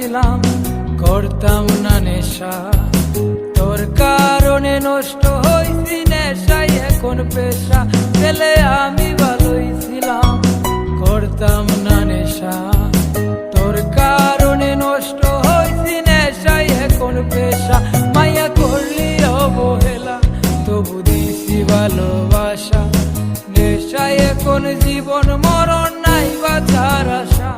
ছিলাম, করতাম না নেশা। তোর কারণে নষ্ট হইছি নেশাই এখন পেশা। ছেলে আমি ভালোই ছিলাম, করতাম না নেশা। তোর কারণে নষ্ট হইছি নেশাই এখন পেশা। মায়া করলি অবহেলা, তবু দিছি ভালোবাসা। নেশায় এখন জীবন মরণ, নাই বাঁচার আশা।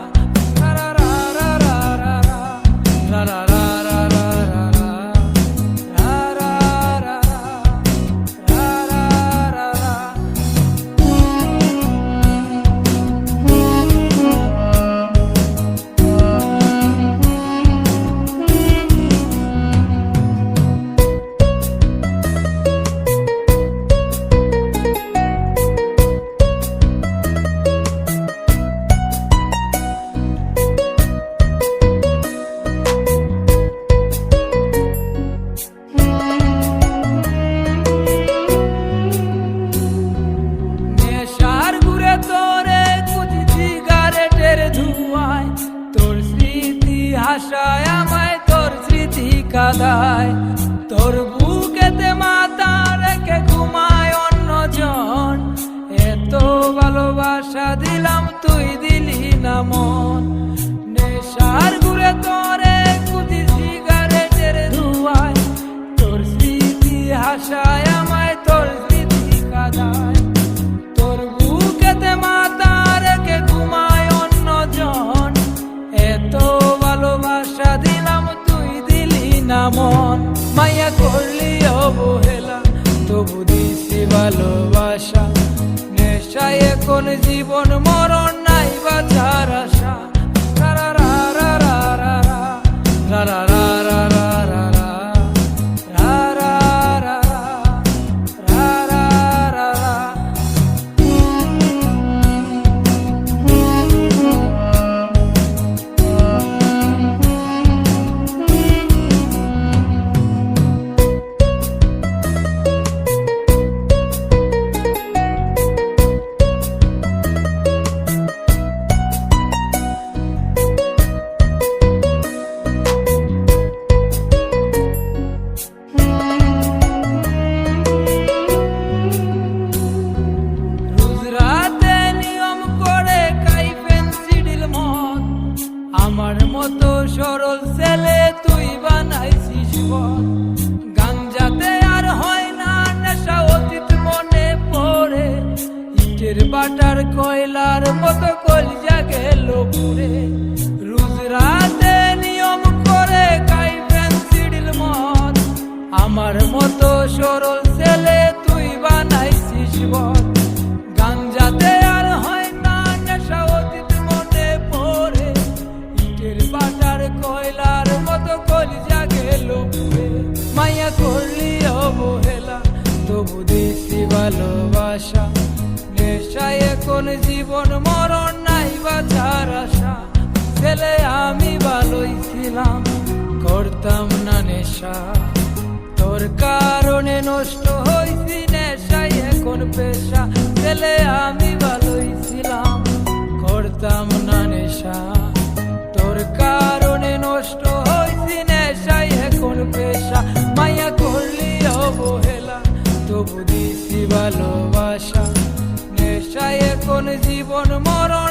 তোর স্মৃতি হাসায় আমায়, তোর স্মৃতি কাঁদায়। তোর বুকেতে মাথা রেখে ঘুমায় অন্যজন। এত ভালোবাসা দিলাম, তুই দিলি না মন। নেশার ঘুরে তোরে কুচি সিগারেটের ধোঁয়ায়। তোর স্মৃতি হাসায় আমায়, তোর স্মৃতি কাঁদায়। তোর বুকেতে মাথা রেখে ঘুমায় অন্যজন। এত ভালোবাসা দিলাম, তুই দিলি না মন। মায়া করলি অবহেলা, তবু দিছি ভালোবাসা। নেশায় এখন জীবন মরণ, নাই বাঁচার আশা। আমার মতো সরল ছেলে তুই বানাইছিস পথ। গাঞ্জাতে আর হয় না নেশা, অতীত মনে পড়ে। ইটের বাটার কয়লার মতো কলিজা গেল পুড়ে। রোজ রাতে নিয়ম করে খাই পেন্সিডিল মদ। আমার মতো সরল ছেলে তুই বানাইছিস পথ। গাঞ্জাতে আর হয় না নেশা, অতীত মনে পড়ে। বাটার কয়লার মতো কলিজা গেল পুড়ে। মায়া করলি অবহেলা, তবু দিছি ভালোবাসা। নেশায় এখন জীবন মরণ, নাই বাঁচার আশা। ছেলে আমি ভালোই ছিলাম, করতাম না নেশা। তোর কারণে নষ্ট হইছি নেশাই এখন পেশা। ছেলে আমি ভালোই ছিলাম, করতাম না নেশা। তোর কারণে নষ্ট হইছি নেশাই এখন পেশা। মায়া করলি অবহেলা, তবু দিছি ভালোবাসা। নেশায় এখন জীবন মরণ,